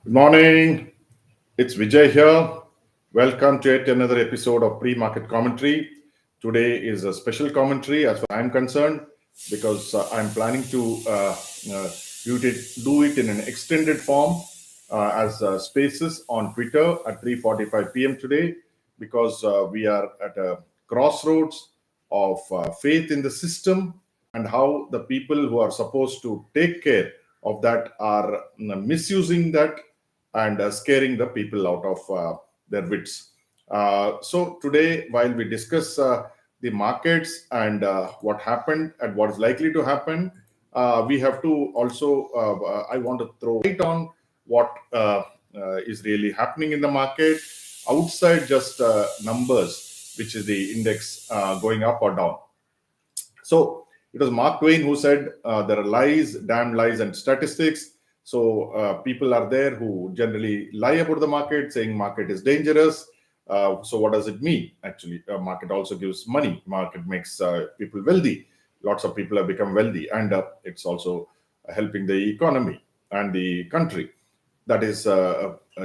Good morning. It's Vijay here. Welcome to yet another episode of Pre-Market Commentary. Today is a special commentary as far as I'm concerned because I'm planning to uh, do it in an extended form as spaces on Twitter at 3:45 p.m. today because we are at a crossroads of faith in the system and how the people who are supposed to take care of that are misusing that and scaring the people out of their wits. So today, while we discuss the markets and what happened and what is likely to happen, we have to also, I want to throw light on what is really happening in the market outside just numbers, which is the index going up or down. So it was Mark Twain who said, there are lies, damn lies, and statistics. So people are there who generally lie about the market, saying market is dangerous. So what does it mean? Actually, market also gives money. Market makes people wealthy. Lots of people have become wealthy, and it's also helping the economy and the country. That is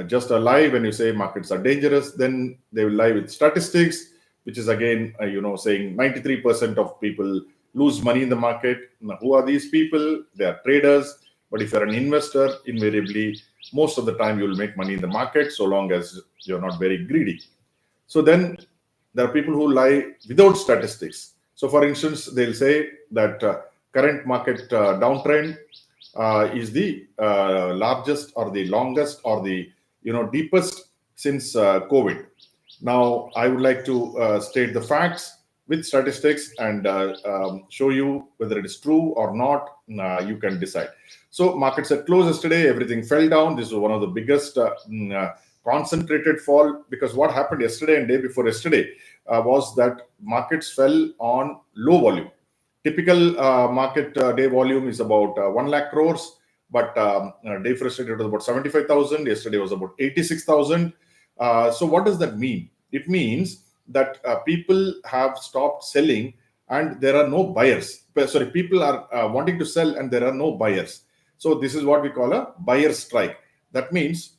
just a lie. When you say markets are dangerous, then they will lie with statistics, which is again saying 93% of people lose money in the market. Now, who are these people? They are traders. But if you're an investor, invariably most of the time you will make money in the market so long as you're not very greedy. So then there are people who lie without statistics. So for instance, they'll say that current market downtrend is the largest or the longest or the deepest since COVID. Now, I would like to state the facts with statistics and show you whether it is true or not. You can decide. So, markets at close yesterday, everything fell down. This was one of the biggest concentrated fall because what happened yesterday and day before yesterday was that markets fell on low volume. Typical market day volume is about 1 lakh crores, but day for yesterday it was about 75,000. Yesterday was about 86,000. So what does that mean? It means that people have stopped selling and there are no buyers. Sorry, people are wanting to sell and there are no buyers. So this is what we call a buyer strike. That means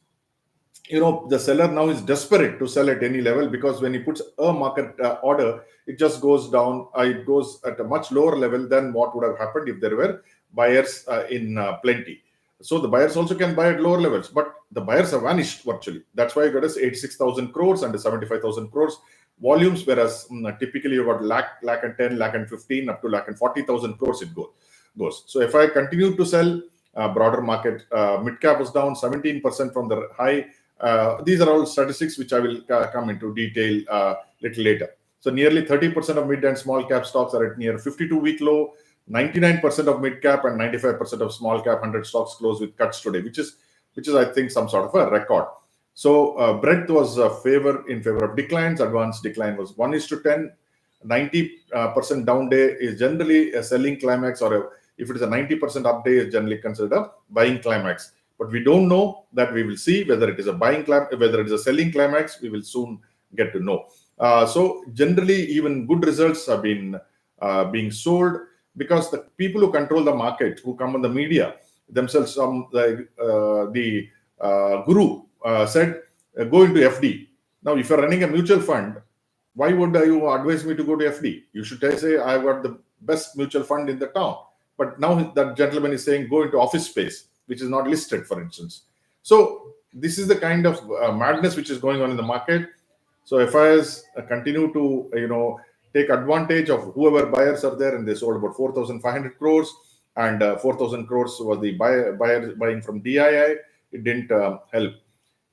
the seller now is desperate to sell at any level because when he puts a market order, it just goes down. It goes at a much lower level than what would have happened if there were buyers in plenty. So the buyers also can buy at lower levels, but the buyers have vanished virtually. That's why you got us 86,000 crores and 75,000 crores volumes, whereas typically you got lakh and 10, lakh and 15, up to lakh and 40,000 crores it goes. So if I continue to sell, broader market mid cap was down 17% from the high. These are all statistics which I will come into detail little later. So nearly 30% of mid and small cap stocks are at near 52-week low. 99% of mid cap and 95% of small cap 100 stocks close with cuts today, which is I think some sort of a record. So breadth was in favor of declines. Advanced decline was 1:10. 90% down day is generally a selling climax, or if it is a 90% up day, is generally considered a buying climax. But we don't know that. We will see whether it is a whether it is a selling climax. We will soon get to know. So generally, even good results have been being sold because the people who control the market, who come on the media themselves, the guru said, go into FD. Now, if you're running a mutual fund, why would you advise me to go to FD? You should say, I've got the best mutual fund in the town. But now that gentleman is saying, go into office space, which is not listed, for instance. So this is the kind of madness which is going on in the market. So FIs continue to, take advantage of whoever buyers are there, and they sold about 4,500 crores, and 4,000 crores was the buyer buying from DII. It didn't help.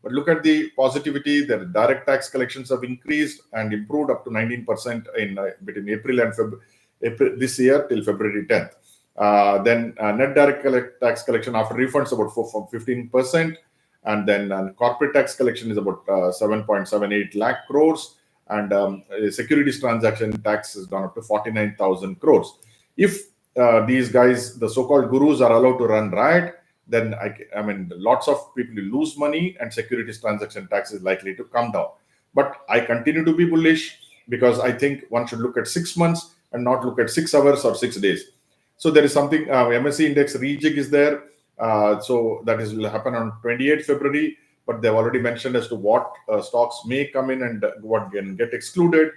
But look at the positivity. The direct tax collections have increased and improved up to 19% in between April and April this year till February 10th. Then net direct tax collection after refunds about 15%, and then corporate tax collection is about 7.78 lakh crores, and securities transaction tax has gone up to 49,000 crores. If these guys, the so-called gurus, are allowed to run riot, then I mean, lots of people will lose money, and securities transaction tax is likely to come down. But I continue to be bullish because I think one should look at 6 months and not look at 6 hours or 6 days. So there is something, MSCI index rejig is there. So that will happen on 28th February. But they've already mentioned as to what stocks may come in and what can get excluded.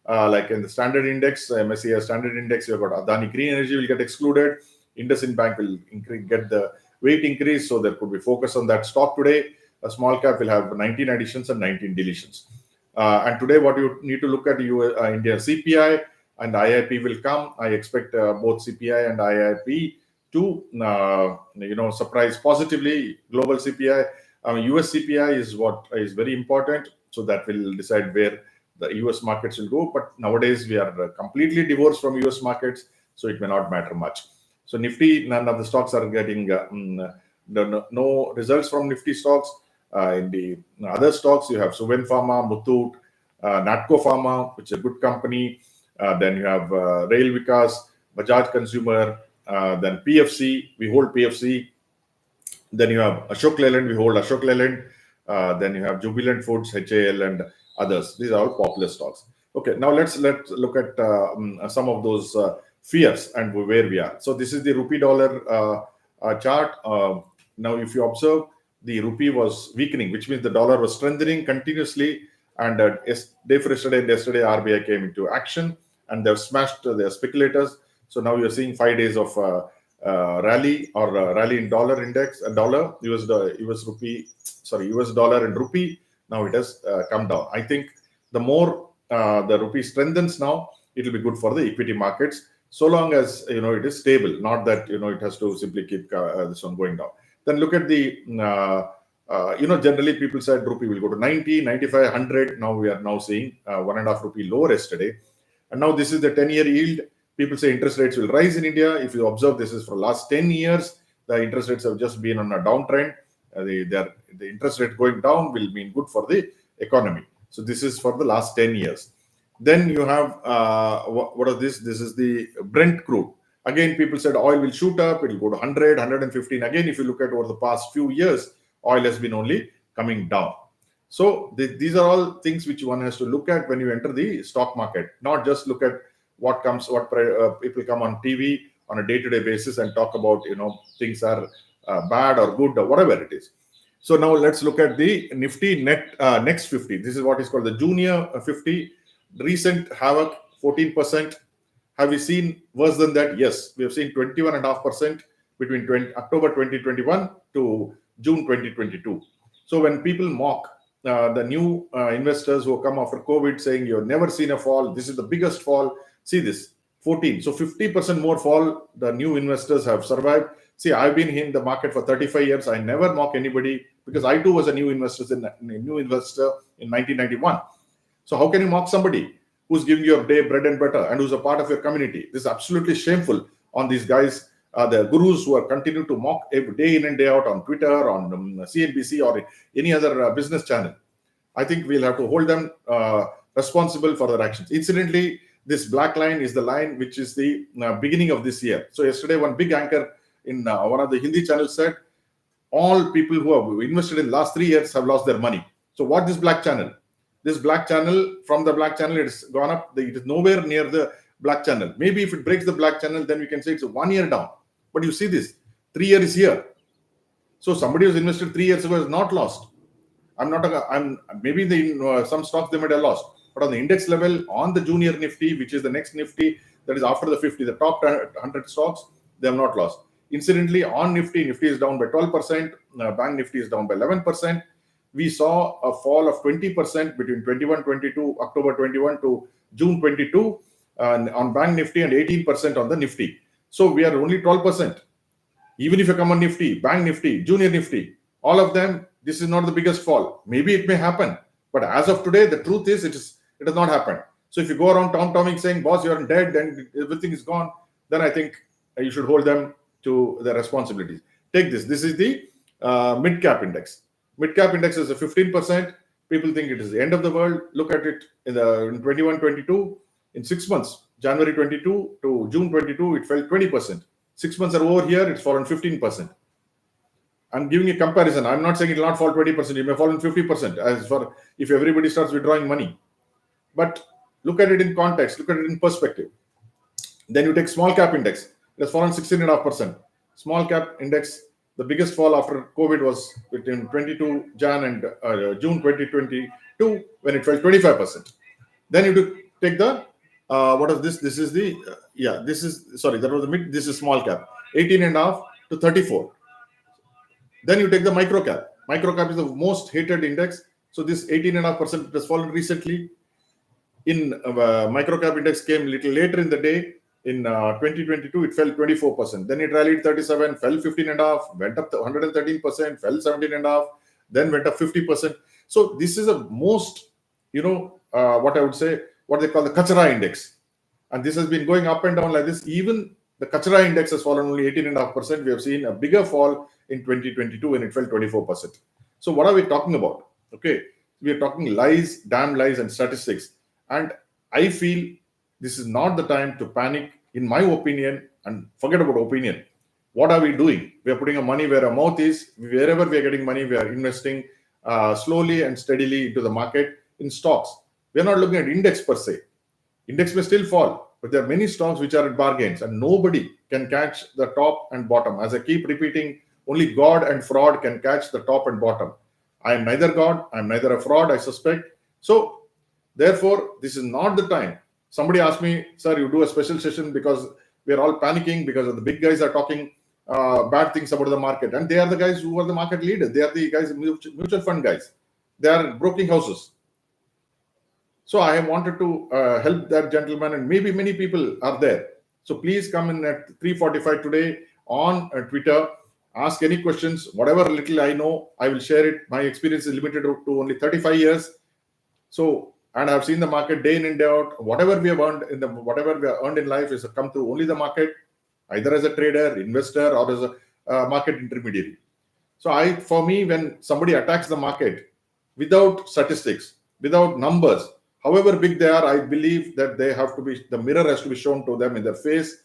Like in the standard index, MSCI standard index, you've got Adani Green Energy will get excluded. IndusInd Bank will get the weight increase. So there could be focus on that stock today. A small cap will have 19 additions and 19 deletions. And today, what you need to look at India CPI and IIP will come. I expect both CPI and IIP to surprise positively. Global CPI, US CPI is what is very important. So that will decide where the US markets will go. But nowadays we are completely divorced from US markets, so it may not matter much. So Nifty, none of the stocks are getting no results from Nifty stocks. In the other stocks, you have Suven Pharma, Muthoot, Natco Pharma, which is a good company. Then you have Rail Vikas, Bajaj Consumer, then PFC, we hold PFC. Then you have Ashok Leyland, we hold Ashok Leyland. Then you have Jubilant Foods, HAL, and others. These are all popular stocks. Okay, now let's look at some of those fears and where we are. So this is the rupee dollar chart. Now, if you observe, the rupee was weakening, which means the dollar was strengthening continuously. And day for yesterday and yesterday, RBI came into action and they've smashed their speculators. So now you're seeing 5 days of rally in dollar index, dollar, US dollar and rupee. Now it has come down. I think the more the rupee strengthens now, it will be good for the equity markets, so long as it is stable, not that it has to simply keep this one going down. Then look at the generally people said rupee will go to 90, 95, 100. Now we are now seeing 1.5 rupee lower yesterday. And now this is the 10-year yield. People say interest rates will rise in India. If you observe, this is for last 10 years. The interest rates have just been on a downtrend. The interest rate going down will mean good for the economy. So this is for the last 10 years. Then you have, what is this? This is the Brent crude. Again, people said oil will shoot up. It will go to 100, 115. Again, if you look at over the past few years, oil has been only coming down. So these are all things which one has to look at when you enter the stock market, not just look at what people come on TV on a day-to-day basis and talk about, things are bad or good or whatever it is. So now let's look at the Nifty next 50. This is what is called the Junior 50. Recent havoc, 14%. Have we seen worse than that? Yes, we have seen 21.5% between October 2021 to June 2022. So when people mock the new investors who come after COVID saying you've never seen a fall, this is the biggest fall. See this, 14. So 50% more fall, the new investors have survived. See, I've been in the market for 35 years. I never mock anybody because I too was a new investor in 1991. So how can you mock somebody who's giving you a day bread and butter and who's a part of your community? This is absolutely shameful on these guys, the gurus who are continuing to mock every day in and day out on Twitter, on CNBC or any other business channel. I think we'll have to hold them responsible for their actions. Incidentally, this black line is the line which is the beginning of this year. So yesterday, one big anchor in one of the Hindi channels said, all people who have invested in the last 3 years have lost their money. So what this black channel? This black channel, from the black channel, it's gone up. It is nowhere near the black channel. Maybe if it breaks the black channel, then we can say it's 1 year down. But you see this, 3 years here. So somebody who's invested 3 years ago has not lost. Maybe some stocks they might have lost. But on the index level, on the Junior Nifty, which is the next Nifty, that is after the 50, the top 100 stocks, they have not lost. Incidentally, on Nifty is down by 12%. Bank Nifty is down by 11%. We saw a fall of 20% between 21-22, October 21 to June 22 on Bank Nifty and 18% on the Nifty. So we are only 12%. Even if you come on Nifty, Bank Nifty, Junior Nifty, all of them, this is not the biggest fall. Maybe it may happen. But as of today, the truth is it has not happened. So if you go around tom-tomming saying, boss, you're dead and everything is gone, then I think you should hold them to their responsibilities. Take this. This is the mid-cap index. Mid-cap index is a 15%. People think it is the end of the world. Look at it in 21-22. In 6 months, January 22 to June 22, it fell 20%. 6 months are over here, it's fallen 15%. I'm giving a comparison. I'm not saying it will not fall 20%. It may fall in 50% as for if everybody starts withdrawing money. But look at it in context. Look at it in perspective. Then you take small cap index. It has fallen 16.5%. Small cap index The biggest fall after COVID was between 22 Jan and June 2022 when it fell 25%. Then you take the what is this? This is the this is sorry, that was the mid. This is small cap, 18.5 to 34. Then you take the micro cap. Micro cap is the most hated index. So this 18.5% has fallen recently. In micro cap index came a little later in the day. In 2022, it fell 24%. Then it rallied 37, fell 15.5, went up 113%, fell 17.5, then went up 50%. So this is a most, what I would say, what they call the Kachara index. And this has been going up and down like this. Even the Kachara index has fallen only 18.5%. We have seen a bigger fall in 2022 when it fell 24%. So what are we talking about? Okay, we are talking lies, damn lies, and statistics. And I feel this is not the time to panic, in my opinion, and forget about opinion. What are we doing? We are putting our money where our mouth is. Wherever we are getting money, we are investing slowly and steadily into the market in stocks. We are not looking at index per se. Index may still fall, but there are many stocks which are at bargains, and nobody can catch the top and bottom. As I keep repeating, only God and fraud can catch the top and bottom. I am neither God, I am neither a fraud, I suspect. So, therefore, this is not the time. Somebody asked me, sir, you do a special session because we are all panicking because the big guys are talking bad things about the market. And they are the guys who are the market leaders. They are the guys, mutual fund guys. They are broking houses. So I wanted to help that gentleman, and maybe many people are there. So please come in at 3:45 today on Twitter. Ask any questions. Whatever little I know, I will share it. My experience is limited to only 35 years. So, and I've seen the market day in and day out. Whatever we have earned whatever we have earned in life is come through only the market, either as a trader, investor, or as a market intermediary. So for me, when somebody attacks the market without statistics, without numbers, however big they are, I believe that the mirror has to be shown to them in their face.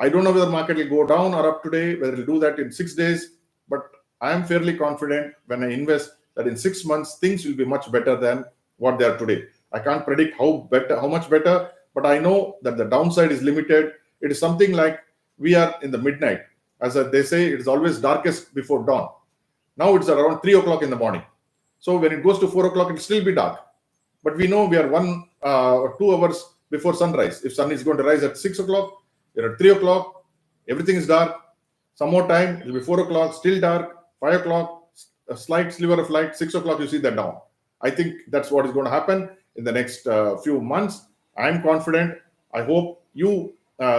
I don't know whether the market will go down or up today, whether it will do that in 6 days, but I am fairly confident when I invest that in 6 months, things will be much better than what they are today. I can't predict how much better, but I know that the downside is limited. It is something like we are in the midnight. As they say, it is always darkest before dawn. Now it's around 3 o'clock in the morning. So when it goes to 4 o'clock, it will still be dark. But we know we are 1 or 2 hours before sunrise. If sun is going to rise at 6 o'clock, we're at 3 o'clock, everything is dark. Some more time, it will be 4 o'clock, still dark, 5 o'clock, a slight sliver of light, 6 o'clock, you see that dawn. I think that's what is going to happen in the next few months. I'm confident. I hope you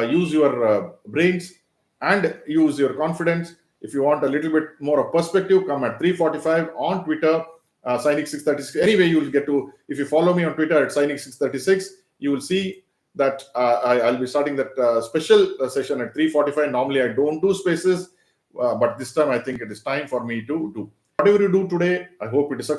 use your brains and use your confidence. If you want a little bit more of perspective, come at 3:45 on Twitter, Sainik636. Anyway, you will get to, if you follow me on Twitter at Sainik636, you will see that I'll be starting that special session at 3:45. Normally, I don't do spaces, but this time I think it is time for me to do. Whatever you do today, I hope it is successful.